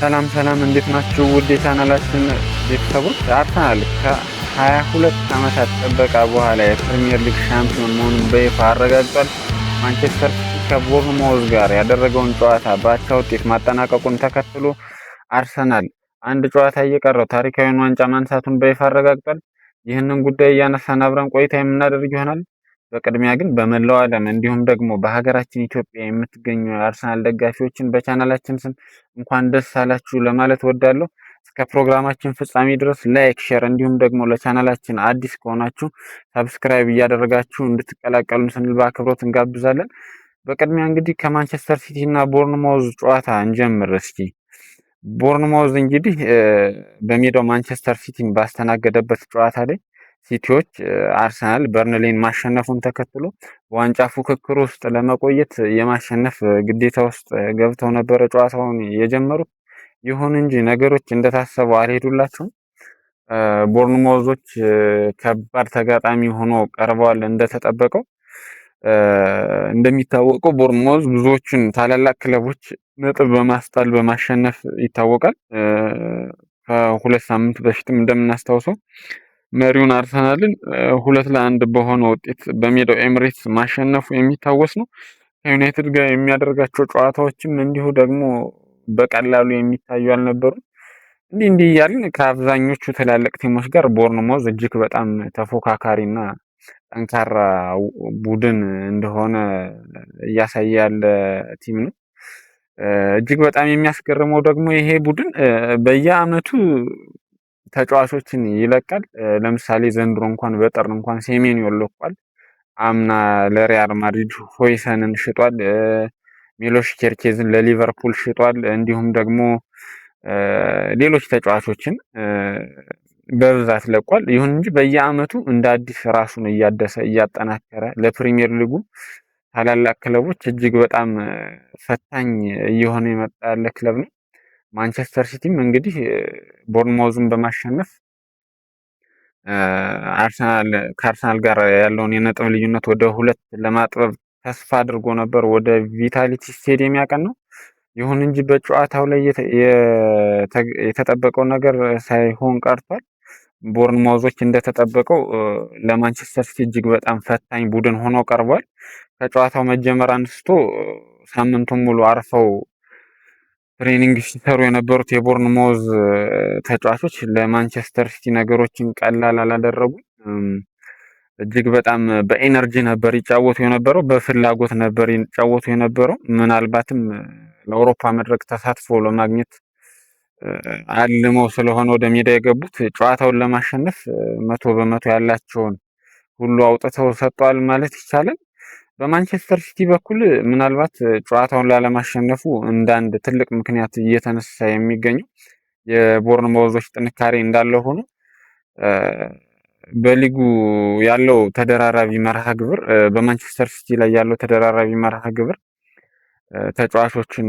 ሰላም ሰላም፣ እንዴት ናችሁ? ውድ የቻናላችን ቤተሰቦች፣ አርሰናል ከ22 ዓመታት ጥበቃ በኋላ የፕሪሚየር ሊግ ሻምፒዮን መሆኑን በይፋ አረጋግጧል። ማንቸስተር ሲቲ ከቦርንማውዝ ጋር ያደረገውን ጨዋታ በአቻ ውጤት ማጠናቀቁን ተከትሎ አርሰናል አንድ ጨዋታ እየቀረው ታሪካዊውን ዋንጫ ማንሳቱን በይፋ አረጋግጧል። ይህንን ጉዳይ እያነሳን አብረን ቆይታ የምናደርግ ይሆናል። በቅድሚያ ግን በመላው ዓለም እንዲሁም ደግሞ በሀገራችን ኢትዮጵያ የምትገኙ የአርሰናል ደጋፊዎችን በቻናላችን ስም እንኳን ደስ አላችሁ ለማለት ወዳለሁ። እስከ ፕሮግራማችን ፍጻሜ ድረስ ላይክ፣ ሼር እንዲሁም ደግሞ ለቻናላችን አዲስ ከሆናችሁ ሰብስክራይብ እያደረጋችሁ እንድትቀላቀሉን ስንል በአክብሮት እንጋብዛለን። በቅድሚያ እንግዲህ ከማንቸስተር ሲቲ እና ቦርንማውዝ ጨዋታ እንጀምር እስኪ። ቦርንማውዝ እንግዲህ በሜዳው ማንቸስተር ሲቲን ባስተናገደበት ጨዋታ ላይ ሲቲዎች አርሰናል በርንሌን ማሸነፉን ተከትሎ በዋንጫ ፉክክር ውስጥ ለመቆየት የማሸነፍ ግዴታ ውስጥ ገብተው ነበረ ጨዋታውን የጀመሩት። ይሁን እንጂ ነገሮች እንደታሰበው አልሄዱላቸውም። ቦርንማውዞች ከባድ ተጋጣሚ ሆኖ ቀርበዋል። እንደተጠበቀው እንደሚታወቀው ቦርንማውዝ ብዙዎችን ታላላቅ ክለቦች ነጥብ በማስጣል በማሸነፍ ይታወቃል። ከሁለት ሳምንት በፊትም እንደምናስታውሰው መሪውን አርሰናልን 2-1 በሆነ ውጤት በሜዳው ኤምሬትስ ማሸነፉ የሚታወስ ነው። ከዩናይትድ ጋር የሚያደርጋቸው ጨዋታዎችም እንዲሁ ደግሞ በቀላሉ የሚታዩ አልነበሩም። እንዲህ እያልን ከአብዛኞቹ ትላልቅ ቲሞች ጋር ቦርንማውዝ እጅግ በጣም ተፎካካሪና ጠንካራ ቡድን እንደሆነ እያሳየ ያለ ቲም ነው። እጅግ በጣም የሚያስገርመው ደግሞ ይሄ ቡድን በየአመቱ ተጫዋቾችን ይለቃል። ለምሳሌ ዘንድሮ እንኳን በጥር እንኳን ሴሜንዮን ለቋል። አምና ለሪያል ማድሪድ ሆይሰንን ሽጧል። ሚሎሽ ኬርኬዝን ለሊቨርፑል ሽጧል። እንዲሁም ደግሞ ሌሎች ተጫዋቾችን በብዛት ለቋል። ይሁን እንጂ በየአመቱ እንደ አዲስ ራሱን እያደሰ እያጠናከረ ለፕሪሚየር ሊጉ ታላላቅ ክለቦች እጅግ በጣም ፈታኝ እየሆነ የመጣ ያለ ክለብ ነው። ማንቸስተር ሲቲም እንግዲህ ቦርንማውዝን በማሸነፍ ከአርሰናል ጋር ያለውን የነጥብ ልዩነት ወደ 2 ለማጥበብ ተስፋ አድርጎ ነበር ወደ ቪታሊቲ ስቴዲየም ያቀናው። ይሁን እንጂ በጨዋታው ላይ የተጠበቀው ነገር ሳይሆን ቀርቷል። ቦርንማውዞች እንደተጠበቀው ለማንቸስተር ሲቲ እጅግ በጣም ፈታኝ ቡድን ሆኖ ቀርቧል። ከጨዋታው መጀመር አንስቶ ሳምንቱን ሙሉ አርፈው ትሬኒንግ ሲሰሩ የነበሩት የቦርንማውዝ ተጫዋቾች ለማንቸስተር ሲቲ ነገሮችን ቀላል አላደረጉም። እጅግ በጣም በኤነርጂ ነበር ይጫወቱ የነበረው፣ በፍላጎት ነበር ይጫወቱ የነበረው። ምናልባትም ለአውሮፓ መድረክ ተሳትፎ ለማግኘት አልመው ስለሆነ ወደ ሜዳ የገቡት ጨዋታውን ለማሸነፍ 100% ያላቸውን ሁሉ አውጥተው ሰጥተዋል ማለት ይቻላል። በማንቸስተር ሲቲ በኩል ምናልባት ጨዋታውን ላለማሸነፉ እንደ አንድ ትልቅ ምክንያት እየተነሳ የሚገኘው የቦርንማውዞች ጥንካሬ እንዳለ ሆኖ በሊጉ ያለው ተደራራቢ መርሃ ግብር በማንቸስተር ሲቲ ላይ ያለው ተደራራቢ መርሃ ግብር ተጫዋቾችን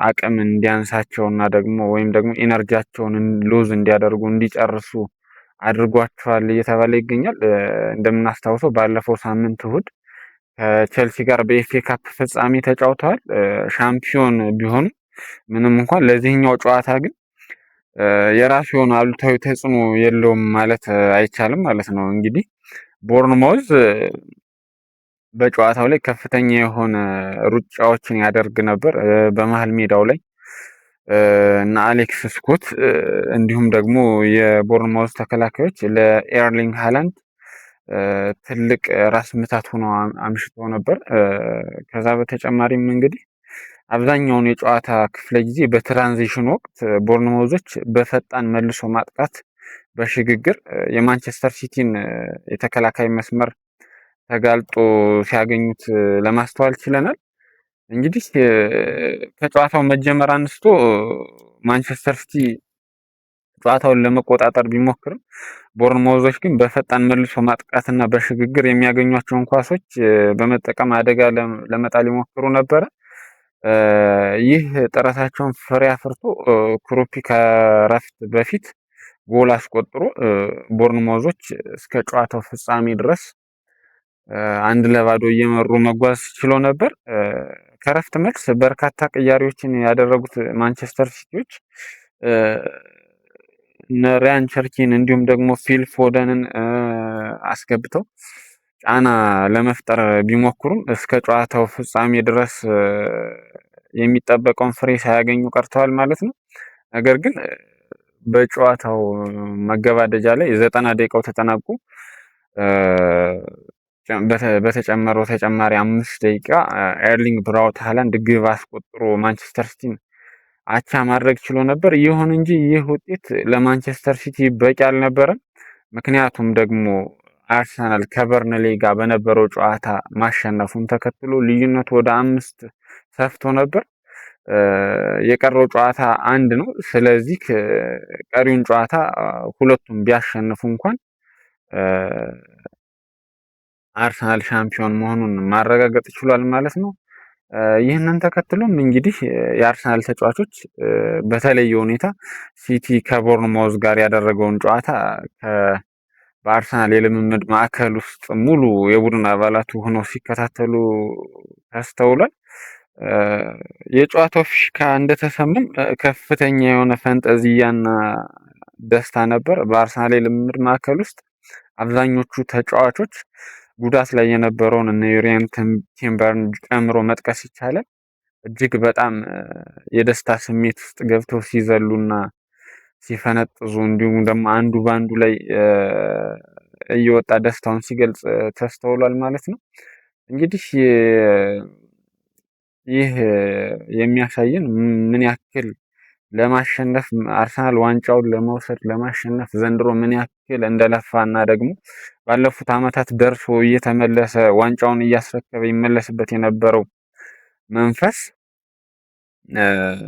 አቅም እንዲያንሳቸውና ደግሞ ወይም ደግሞ ኢነርጂያቸውን ሉዝ እንዲያደርጉ እንዲጨርሱ አድርጓቸዋል እየተባለ ይገኛል። እንደምናስታውሰው ባለፈው ሳምንት እሁድ ከቼልሲ ጋር በኤፍኤ ካፕ ፍጻሜ ተጫውተዋል። ሻምፒዮን ቢሆኑ ምንም እንኳን ለዚህኛው ጨዋታ ግን የራሱ የሆነ አሉታዊ ተጽዕኖ የለውም ማለት አይቻልም ማለት ነው። እንግዲህ ቦርንማውዝ በጨዋታው ላይ ከፍተኛ የሆነ ሩጫዎችን ያደርግ ነበር በመሃል ሜዳው ላይ እና አሌክስ ስኮት እንዲሁም ደግሞ የቦርንማውዝ ተከላካዮች ለኤርሊንግ ሃላንድ ትልቅ ራስ ምታት ሆኖ አምሽቶ ነበር። ከዛ በተጨማሪም እንግዲህ አብዛኛውን የጨዋታ ክፍለ ጊዜ በትራንዚሽን ወቅት ቦርንማውዞች በፈጣን መልሶ ማጥቃት በሽግግር የማንቸስተር ሲቲን የተከላካይ መስመር ተጋልጦ ሲያገኙት ለማስተዋል ችለናል። እንግዲህ ከጨዋታው መጀመር አንስቶ ማንቸስተር ሲቲ ጨዋታውን ለመቆጣጠር ቢሞክርም ቦርንማውዞች ግን በፈጣን መልሶ ማጥቃትና በሽግግር የሚያገኟቸውን ኳሶች በመጠቀም አደጋ ለመጣል ይሞክሩ ነበረ። ይህ ጥረታቸውን ፍሬ አፍርቶ ክሩፒ ከረፍት በፊት ጎል አስቆጥሮ ቦርንማውዞች እስከ ጨዋታው ፍጻሜ ድረስ 1-0 እየመሩ መጓዝ ችሎ ነበር። ከረፍት መልስ በርካታ ቅያሬዎችን ያደረጉት ማንቸስተር ሲቲዎች እነ ሪያን ቸርኪን እንዲሁም ደግሞ ፊል ፎደንን አስገብተው ጫና ለመፍጠር ቢሞክሩም እስከ ጨዋታው ፍጻሜ ድረስ የሚጠበቀውን ፍሬ ሳያገኙ ቀርተዋል ማለት ነው። ነገር ግን በጨዋታው መገባደጃ ላይ 90 ደቂቃው ተጠናቆ በተጨመረው ተጨማሪ 5 ደቂቃ ኤርሊንግ ብራውት ሃላንድ ግብ አስቆጥሮ ማንቸስተር ሲቲን አቻ ማድረግ ችሎ ነበር። ይሁን እንጂ ይህ ውጤት ለማንቸስተር ሲቲ በቂ አልነበረም። ምክንያቱም ደግሞ አርሰናል ከበርንሌ ጋር በነበረው ጨዋታ ማሸነፉን ተከትሎ ልዩነቱ ወደ 5 ሰፍቶ ነበር። የቀረው ጨዋታ 1 ነው። ስለዚህ ቀሪውን ጨዋታ ሁለቱም ቢያሸንፉ እንኳን አርሰናል ሻምፒዮን መሆኑን ማረጋገጥ ችሏል ማለት ነው። ይህንን ተከትሎም እንግዲህ የአርሰናል ተጫዋቾች በተለየ ሁኔታ ሲቲ ከቦርንማውዝ ጋር ያደረገውን ጨዋታ በአርሰናል የልምምድ ማዕከል ውስጥ ሙሉ የቡድን አባላቱ ሆነው ሲከታተሉ ተስተውሏል። የጨዋታው ፊሽካ እንደተሰማም ከፍተኛ የሆነ ፈንጠዝያና ደስታ ነበር በአርሰናል የልምምድ ማዕከል ውስጥ። አብዛኞቹ ተጫዋቾች ጉዳት ላይ የነበረውን እነ ዩሪየን ቲምበርን ጨምሮ መጥቀስ ይቻላል እጅግ በጣም የደስታ ስሜት ውስጥ ገብተው ሲዘሉና ሲፈነጥዙ እንዲሁም ደግሞ አንዱ ባንዱ ላይ እየወጣ ደስታውን ሲገልጽ ተስተውሏል ማለት ነው። እንግዲህ ይህ የሚያሳየን ምን ያክል ለማሸነፍ አርሰናል ዋንጫውን ለመውሰድ ለማሸነፍ ዘንድሮ ምን ያክል እንደለፋና ደግሞ ባለፉት ዓመታት ደርሶ እየተመለሰ ዋንጫውን እያስረከበ ይመለስበት የነበረው መንፈስ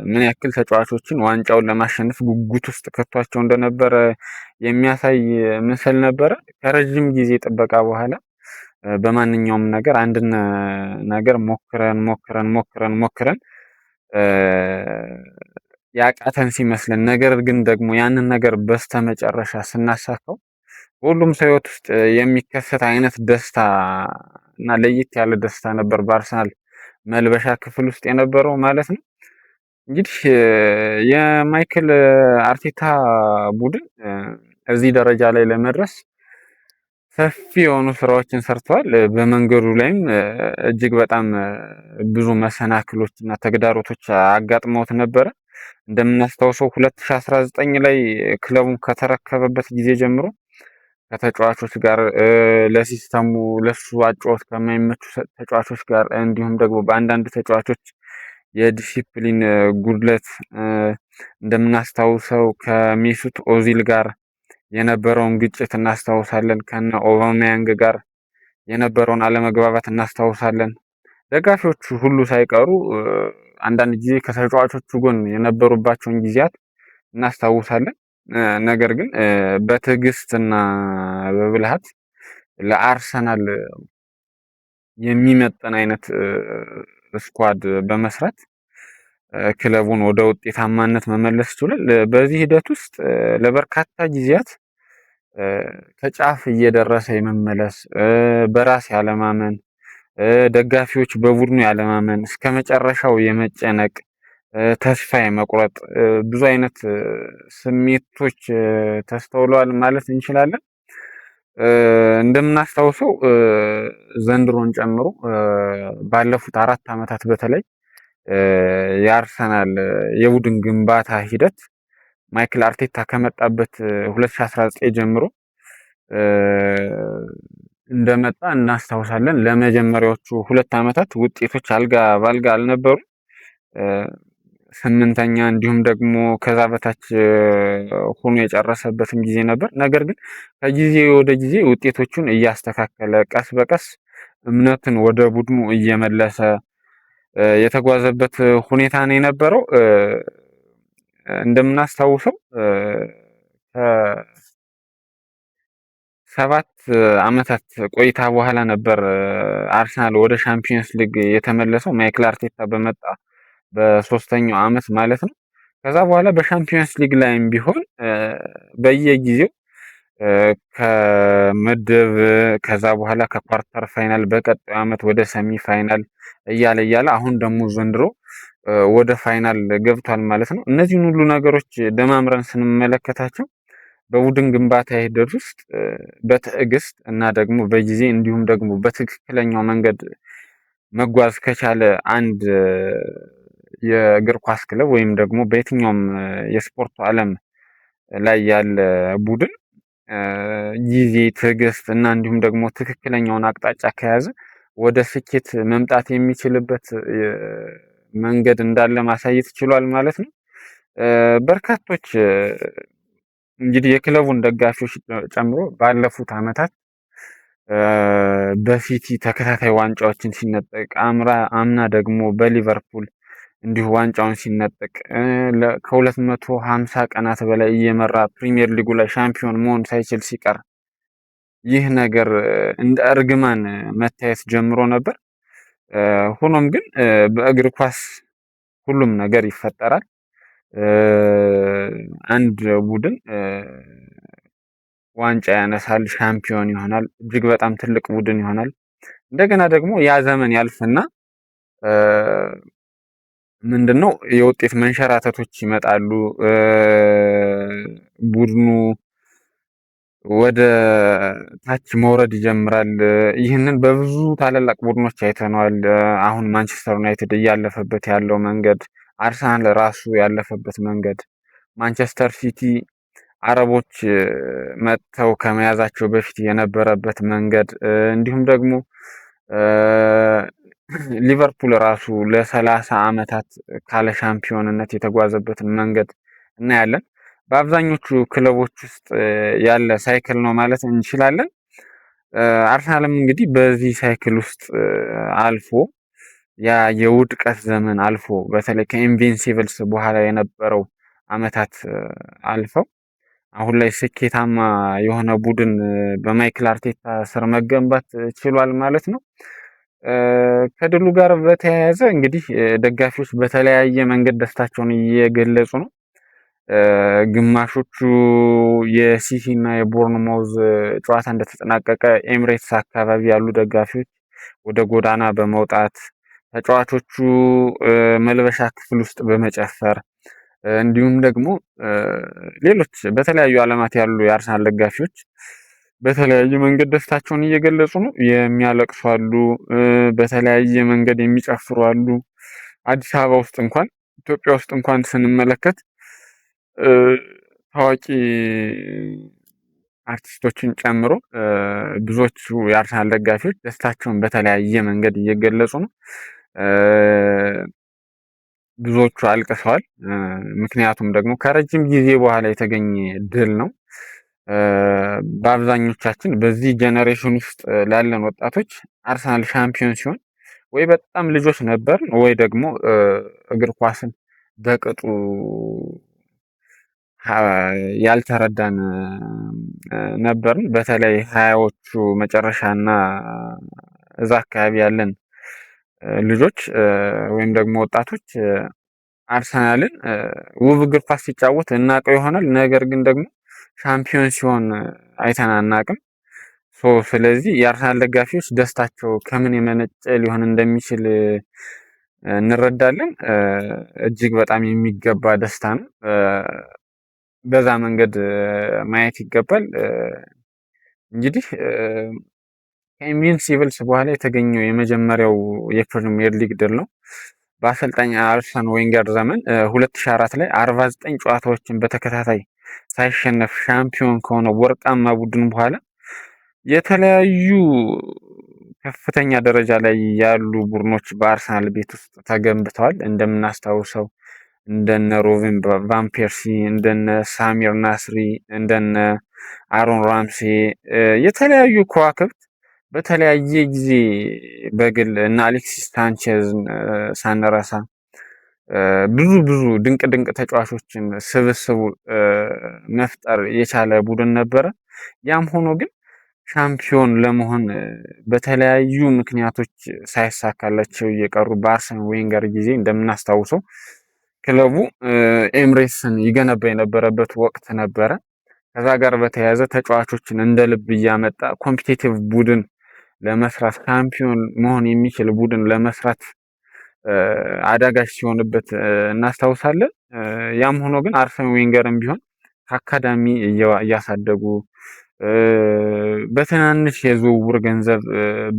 ምን ያክል ተጫዋቾችን ዋንጫውን ለማሸነፍ ጉጉት ውስጥ ከቷቸው እንደነበረ የሚያሳይ ምስል ነበረ። ከረጅም ጊዜ ጥበቃ በኋላ በማንኛውም ነገር አንድን ነገር ሞክረን ያቃተን ሲመስለን ነገር ግን ደግሞ ያንን ነገር በስተመጨረሻ ስናሳካው ሁሉም ሰው ሕይወት ውስጥ የሚከሰት አይነት ደስታ እና ለየት ያለ ደስታ ነበር በአርሰናል መልበሻ ክፍል ውስጥ የነበረው ማለት ነው። እንግዲህ የማይክል አርቴታ ቡድን እዚህ ደረጃ ላይ ለመድረስ ሰፊ የሆኑ ስራዎችን ሰርተዋል። በመንገዱ ላይም እጅግ በጣም ብዙ መሰናክሎች እና ተግዳሮቶች አጋጥመውት ነበረ። እንደምናስታውሰው 2019 ላይ ክለቡን ከተረከበበት ጊዜ ጀምሮ ከተጫዋቾች ጋር ለሲስተሙ ለሱ አጨዋወት ከማይመቹ ተጫዋቾች ጋር እንዲሁም ደግሞ በአንዳንድ ተጫዋቾች የዲሲፕሊን ጉድለት እንደምናስታውሰው ከሜሱት ኦዚል ጋር የነበረውን ግጭት እናስታውሳለን። ከነ ኦባሜያንግ ጋር የነበረውን አለመግባባት እናስታውሳለን። ደጋፊዎቹ ሁሉ ሳይቀሩ አንዳንድ ጊዜ ከተጫዋቾቹ ጎን የነበሩባቸውን ጊዜያት እናስታውሳለን። ነገር ግን በትዕግስትና በብልሃት ለአርሰናል የሚመጥን አይነት ስኳድ በመስራት ክለቡን ወደ ውጤታማነት መመለስ ችሏል። በዚህ ሂደት ውስጥ ለበርካታ ጊዜያት ከጫፍ እየደረሰ የመመለስ በራስ ያለማመን ደጋፊዎች በቡድኑ ያለማመን እስከመጨረሻው የመጨነቅ ተስፋ የመቁረጥ ብዙ አይነት ስሜቶች ተስተውለዋል ማለት እንችላለን። እንደምናስታውሰው ዘንድሮን ጨምሮ ባለፉት 4 ዓመታት በተለይ የአርሰናል የቡድን ግንባታ ሂደት ማይክል አርቴታ ከመጣበት 2019 ጀምሮ እንደመጣ እናስታውሳለን። ለመጀመሪያዎቹ 2 ዓመታት ውጤቶች አልጋ ባልጋ አልነበሩ። 8ኛ እንዲሁም ደግሞ ከዛ በታች ሆኖ የጨረሰበትም ጊዜ ነበር። ነገር ግን ከጊዜ ወደ ጊዜ ውጤቶቹን እያስተካከለ ቀስ በቀስ እምነትን ወደ ቡድኑ እየመለሰ የተጓዘበት ሁኔታ ነው የነበረው። እንደምናስታውሰው ከ7 ዓመታት ቆይታ በኋላ ነበር አርሰናል ወደ ሻምፒዮንስ ሊግ የተመለሰው ማይክል አርቴታ በመጣ በ3ኛው ዓመት ማለት ነው። ከዛ በኋላ በሻምፒዮንስ ሊግ ላይም ቢሆን በየጊዜው ከምድብ ከዛ በኋላ ከኳርተር ፋይናል በቀጣዩ ዓመት ወደ ሰሚ ፋይናል እያለ አሁን ደግሞ ዘንድሮ ወደ ፋይናል ገብቷል ማለት ነው። እነዚህን ሁሉ ነገሮች ደማምረን ስንመለከታቸው በቡድን ግንባታ ሂደት ውስጥ በትዕግስት እና ደግሞ በጊዜ እንዲሁም ደግሞ በትክክለኛው መንገድ መጓዝ ከቻለ አንድ የእግር ኳስ ክለብ ወይም ደግሞ በየትኛውም የስፖርቱ ዓለም ላይ ያለ ቡድን ጊዜ፣ ትዕግስት እና እንዲሁም ደግሞ ትክክለኛውን አቅጣጫ ከያዘ ወደ ስኬት መምጣት የሚችልበት መንገድ እንዳለ ማሳየት ችሏል ማለት ነው። በርካቶች እንግዲህ የክለቡን ደጋፊዎች ጨምሮ ባለፉት ዓመታት በሲቲ ተከታታይ ዋንጫዎችን ሲነጠቅ አምና ደግሞ በሊቨርፑል እንዲሁ ዋንጫውን ሲነጠቅ ከ250 ቀናት በላይ እየመራ ፕሪሚየር ሊጉ ላይ ሻምፒዮን መሆን ሳይችል ሲቀር ይህ ነገር እንደ እርግማን መታየት ጀምሮ ነበር። ሆኖም ግን በእግር ኳስ ሁሉም ነገር ይፈጠራል። አንድ ቡድን ዋንጫ ያነሳል፣ ሻምፒዮን ይሆናል፣ እጅግ በጣም ትልቅ ቡድን ይሆናል። እንደገና ደግሞ ያ ዘመን ያልፍና ምንድነው የውጤት መንሸራተቶች ይመጣሉ። ቡድኑ ወደ ታች መውረድ ይጀምራል። ይህንን በብዙ ታላላቅ ቡድኖች አይተነዋል። አሁን ማንቸስተር ዩናይትድ እያለፈበት ያለው መንገድ፣ አርሰናል ራሱ ያለፈበት መንገድ፣ ማንቸስተር ሲቲ አረቦች መጥተው ከመያዛቸው በፊት የነበረበት መንገድ እንዲሁም ደግሞ ሊቨርፑል ራሱ ለ30 ዓመታት ካለ ሻምፒዮንነት የተጓዘበትን መንገድ እናያለን። በአብዛኞቹ ክለቦች ውስጥ ያለ ሳይክል ነው ማለት እንችላለን። አርሰናልም እንግዲህ በዚህ ሳይክል ውስጥ አልፎ ያ የውድቀት ዘመን አልፎ በተለይ ከኢንቪንሲብልስ በኋላ የነበረው ዓመታት አልፈው አሁን ላይ ስኬታማ የሆነ ቡድን በማይክል አርቴታ ስር መገንባት ችሏል ማለት ነው። ከድሉ ጋር በተያያዘ እንግዲህ ደጋፊዎች በተለያየ መንገድ ደስታቸውን እየገለጹ ነው። ግማሾቹ የሲቲ እና የቦርንማውዝ ጨዋታ እንደተጠናቀቀ ኤምሬትስ አካባቢ ያሉ ደጋፊዎች ወደ ጎዳና በመውጣት ተጫዋቾቹ መልበሻ ክፍል ውስጥ በመጨፈር እንዲሁም ደግሞ ሌሎች በተለያዩ ዓለማት ያሉ የአርሰናል ደጋፊዎች በተለያየ መንገድ ደስታቸውን እየገለጹ ነው። የሚያለቅሱ አሉ፣ በተለያየ መንገድ የሚጨፍሩ አሉ። አዲስ አበባ ውስጥ እንኳን ኢትዮጵያ ውስጥ እንኳን ስንመለከት ታዋቂ አርቲስቶችን ጨምሮ ብዙዎቹ የአርሰናል ደጋፊዎች ደስታቸውን በተለያየ መንገድ እየገለጹ ነው። ብዙዎቹ አልቅሰዋል። ምክንያቱም ደግሞ ከረጅም ጊዜ በኋላ የተገኘ ድል ነው። በአብዛኞቻችን በዚህ ጀነሬሽን ውስጥ ላለን ወጣቶች አርሰናል ሻምፒዮን ሲሆን ወይ በጣም ልጆች ነበርን ወይ ደግሞ እግር ኳስን በቅጡ ያልተረዳን ነበርን። በተለይ ሀያዎቹ መጨረሻና እዛ አካባቢ ያለን ልጆች ወይም ደግሞ ወጣቶች አርሰናልን ውብ እግር ኳስ ሲጫወት እናውቀው ይሆናል። ነገር ግን ደግሞ ሻምፒዮን ሲሆን አይተን አናውቅም። ስለዚህ የአርሰናል ደጋፊዎች ደስታቸው ከምን የመነጨ ሊሆን እንደሚችል እንረዳለን። እጅግ በጣም የሚገባ ደስታ ነው። በዛ መንገድ ማየት ይገባል። እንግዲህ ከኢንቪንሲብልስ በኋላ የተገኘው የመጀመሪያው የፕሪሚየር ሊግ ድል ነው። በአሰልጣኝ አርሰን ዌንገር ዘመን 2004 ላይ 49 ጨዋታዎችን በተከታታይ ሳይሸነፍ ሻምፒዮን ከሆነ ወርቃማ ቡድን በኋላ የተለያዩ ከፍተኛ ደረጃ ላይ ያሉ ቡድኖች በአርሰናል ቤት ውስጥ ተገንብተዋል። እንደምናስታውሰው እንደነ ሮቪን ቫን ፐርሲ፣ እንደነ ሳሚር ናስሪ፣ እንደነ አሮን ራምሴ የተለያዩ ከዋክብት በተለያየ ጊዜ በግል እና አሌክሲስ ሳንቼዝ ሳንረሳ ብዙ ድንቅ ተጫዋቾችን ስብስቡ መፍጠር የቻለ ቡድን ነበረ። ያም ሆኖ ግን ሻምፒዮን ለመሆን በተለያዩ ምክንያቶች ሳይሳካላቸው እየቀሩ በአርሰን ዌንገር ጊዜ እንደምናስታውሰው ክለቡ ኤምሬትስን ይገነባ የነበረበት ወቅት ነበረ። ከዛ ጋር በተያያዘ ተጫዋቾችን እንደ ልብ እያመጣ ኮምፒቴቲቭ ቡድን ለመስራት ሻምፒዮን መሆን የሚችል ቡድን ለመስራት አዳጋች ሲሆንበት እናስታውሳለን። ያም ሆኖ ግን አርሰን ዌንገርም ቢሆን ከአካዳሚ እያሳደጉ በትናንሽ የዝውውር ገንዘብ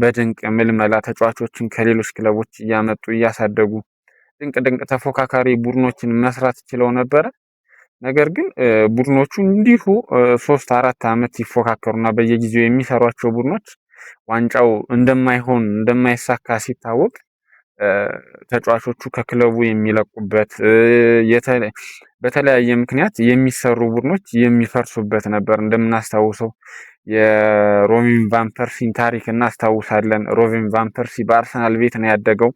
በድንቅ ምልመላ ተጫዋቾችን ከሌሎች ክለቦች እያመጡ እያሳደጉ ድንቅ ድንቅ ተፎካካሪ ቡድኖችን መስራት ችለው ነበረ። ነገር ግን ቡድኖቹ እንዲሁ 3-4 ዓመት ይፎካከሩና በየጊዜው የሚሰሯቸው ቡድኖች ዋንጫው እንደማይሳካ ሲታወቅ ተጫዋቾቹ ከክለቡ የሚለቁበት በተለያየ ምክንያት የሚሰሩ ቡድኖች የሚፈርሱበት ነበር። እንደምናስታውሰው የሮቢን ቫን ፐርሲን ታሪክ እናስታውሳለን። ሮቢን ቫን ፐርሲ በአርሰናል ቤት ነው ያደገው።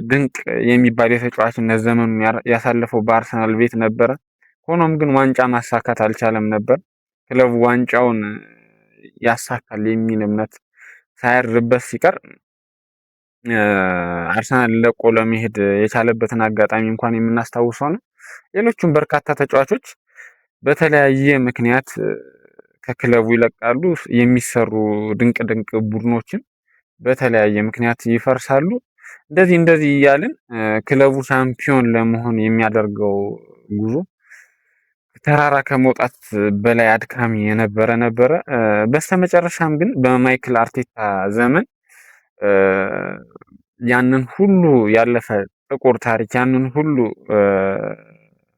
ድንቅ የሚባል የተጫዋችነት ዘመኑን ያሳለፈው በአርሰናል ቤት ነበረ። ሆኖም ግን ዋንጫ ማሳካት አልቻለም ነበር። ክለቡ ዋንጫውን ያሳካል የሚል እምነት ሳያድርበት ሲቀር አርሰናል ለቆ ለመሄድ የቻለበትን አጋጣሚ እንኳን የምናስታውሰው ነው። ሌሎቹም በርካታ ተጫዋቾች በተለያየ ምክንያት ከክለቡ ይለቃሉ። የሚሰሩ ድንቅ ድንቅ ቡድኖችን በተለያየ ምክንያት ይፈርሳሉ። እንደዚህ እያልን ክለቡ ሻምፒዮን ለመሆን የሚያደርገው ጉዞ ተራራ ከመውጣት በላይ አድካሚ ነበረ። በስተመጨረሻም ግን በማይክል አርቴታ ዘመን ያንን ሁሉ ያለፈ ጥቁር ታሪክ ያንን ሁሉ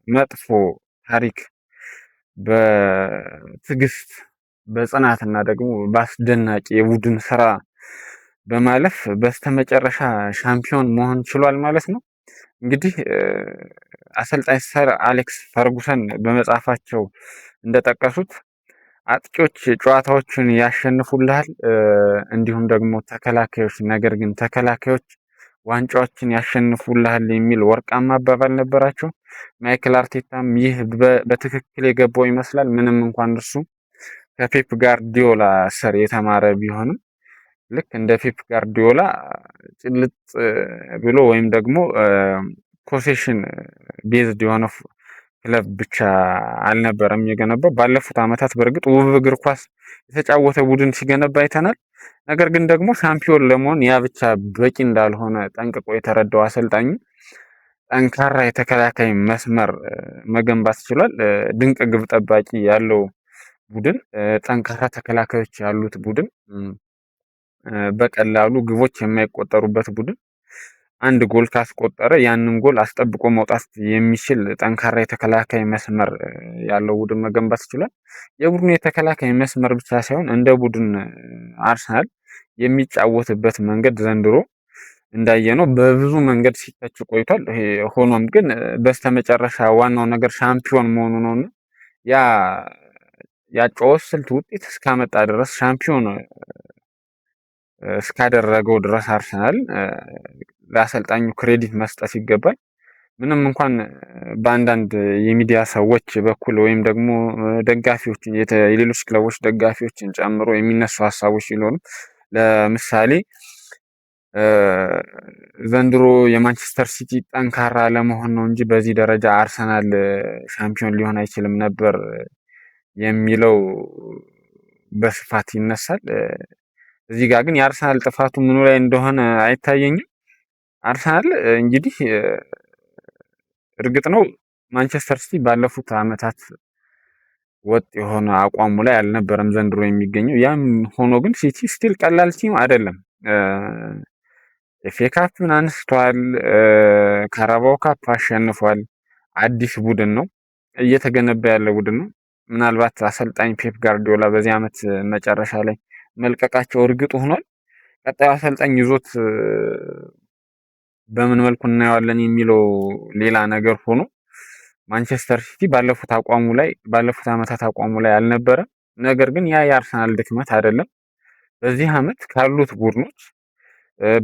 መጥፎ ታሪክ በትዕግስት በጽናትና ደግሞ በአስደናቂ የቡድን ስራ በማለፍ በስተመጨረሻ ሻምፒዮን መሆን ችሏል ማለት ነው። እንግዲህ አሰልጣኝ ሰር አሌክስ ፈርጉሰን በመጽሐፋቸው እንደጠቀሱት አጥቂዎች ጨዋታዎችን ያሸንፉልሃል፣ እንዲሁም ደግሞ ነገር ግን ተከላካዮች ዋንጫዎችን ያሸንፉልሃል የሚል ወርቃማ አባባል ነበራቸው። ማይክል አርቴታም ይህ በትክክል የገባው ይመስላል። ምንም እንኳን እርሱ ከፔፕ ጋርዲዮላ ስር የተማረ ቢሆንም ልክ እንደ ፔፕ ጋርዲዮላ ጭልጥ ብሎ ወይም ደግሞ ፖሴሽን ቤዝድ የሆነ ክለብ ብቻ አልነበረም የገነባው። ባለፉት ዓመታት በእርግጥ ውብ እግር ኳስ የተጫወተ ቡድን ሲገነባ አይተናል። ነገር ግን ደግሞ ሻምፒዮን ለመሆን ያ ብቻ በቂ እንዳልሆነ ጠንቅቆ የተረዳው አሰልጣኙ ጠንካራ የተከላካይ መስመር መገንባት ችሏል። ድንቅ ግብ ጠባቂ ያለው ቡድን፣ ጠንካራ ተከላካዮች ያሉት ቡድን፣ በቀላሉ ግቦች የማይቆጠሩበት ቡድን፣ አንድ ጎል ካስቆጠረ ያንን ጎል አስጠብቆ መውጣት የሚችል ጠንካራ የተከላካይ መስመር ያለው ቡድን መገንባት ይችላል። የቡድኑ የተከላካይ መስመር ብቻ ሳይሆን እንደ ቡድን አርሰናል የሚጫወትበት መንገድ ዘንድሮ እንዳየነው በብዙ መንገድ ሲተች ቆይቷል። ሆኖም ግን በስተመጨረሻ ዋናው ነገር ሻምፒዮን መሆኑ ነውና ያጨዋወት ስልት ውጤት እስካመጣ ድረስ ሻምፒዮን እስካደረገው ድረስ አርሰናል ለአሰልጣኙ ክሬዲት መስጠት ይገባል። ምንም እንኳን በአንዳንድ የሚዲያ ሰዎች በኩል ወይም ደግሞ ደጋፊዎችን የሌሎች ክለቦች ደጋፊዎችን ጨምሮ የሚነሱ ሀሳቦች ሲኖሩ፣ ለምሳሌ ዘንድሮ የማንቸስተር ሲቲ ጠንካራ ለመሆን ነው እንጂ በዚህ ደረጃ አርሰናል ሻምፒዮን ሊሆን አይችልም ነበር የሚለው በስፋት ይነሳል። እዚህ ጋር ግን የአርሰናል ጥፋቱ ምኑ ላይ እንደሆነ አይታየኝም። አርሰናል እንግዲህ እርግጥ ነው ማንቸስተር ሲቲ ባለፉት ዓመታት ወጥ የሆነ አቋሙ ላይ አልነበረም ዘንድሮ የሚገኘው። ያም ሆኖ ግን ሲቲ ስቲል ቀላል ቲም አይደለም። ኤፍኤ ካፕን አንስቷል፣ ካራባኦ ካፕ አሸንፏል። አዲስ ቡድን ነው፣ እየተገነባ ያለ ቡድን ነው። ምናልባት አሰልጣኝ ፔፕ ጋርዲዮላ በዚህ ዓመት መጨረሻ ላይ መልቀቃቸው እርግጥ ሆኗል። ቀጣዩ አሰልጣኝ ይዞት በምን መልኩ እናየዋለን የሚለው ሌላ ነገር ሆኖ ማንቸስተር ሲቲ ባለፉት ዓመታት አቋሙ ላይ አልነበረም። ነገር ግን ያ የአርሰናል ድክመት አይደለም። በዚህ ዓመት ካሉት ቡድኖች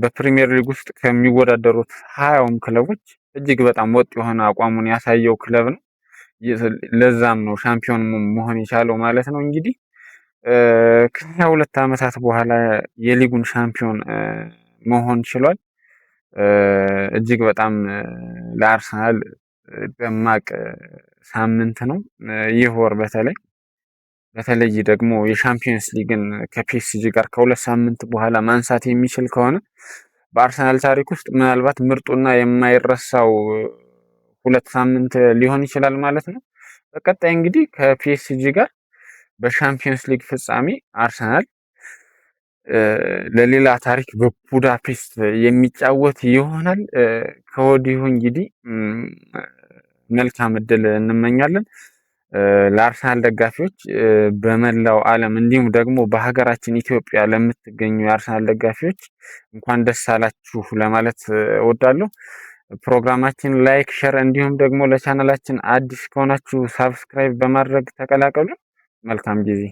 በፕሪሚየር ሊግ ውስጥ ከሚወዳደሩት 20ውም ክለቦች እጅግ በጣም ወጥ የሆነ አቋሙን ያሳየው ክለብ ነው። ለዛም ነው ሻምፒዮን መሆን የቻለው ማለት ነው። እንግዲህ ከ22 ዓመታት በኋላ የሊጉን ሻምፒዮን መሆን ችሏል። እጅግ በጣም ለአርሰናል ደማቅ ሳምንት ነው። ይህ ወር በተለይ ደግሞ የሻምፒዮንስ ሊግን ከፒኤስጂ ጋር ከ2 ሳምንት በኋላ ማንሳት የሚችል ከሆነ በአርሰናል ታሪክ ውስጥ ምናልባት ምርጡና የማይረሳው 2 ሳምንት ሊሆን ይችላል ማለት ነው። በቀጣይ እንግዲህ ከፒኤስጂ ጋር በሻምፒዮንስ ሊግ ፍጻሜ አርሰናል ለሌላ ታሪክ በቡዳፔስት የሚጫወት ይሆናል። ከወዲሁ እንግዲህ መልካም እድል እንመኛለን ለአርሰናል ደጋፊዎች በመላው ዓለም እንዲሁም ደግሞ በሀገራችን ኢትዮጵያ ለምትገኙ የአርሰናል ደጋፊዎች እንኳን ደስ አላችሁ ለማለት እወዳለሁ። ፕሮግራማችን ላይክ፣ ሸር እንዲሁም ደግሞ ለቻናላችን አዲስ ከሆናችሁ ሳብስክራይብ በማድረግ ተቀላቀሉ። መልካም ጊዜ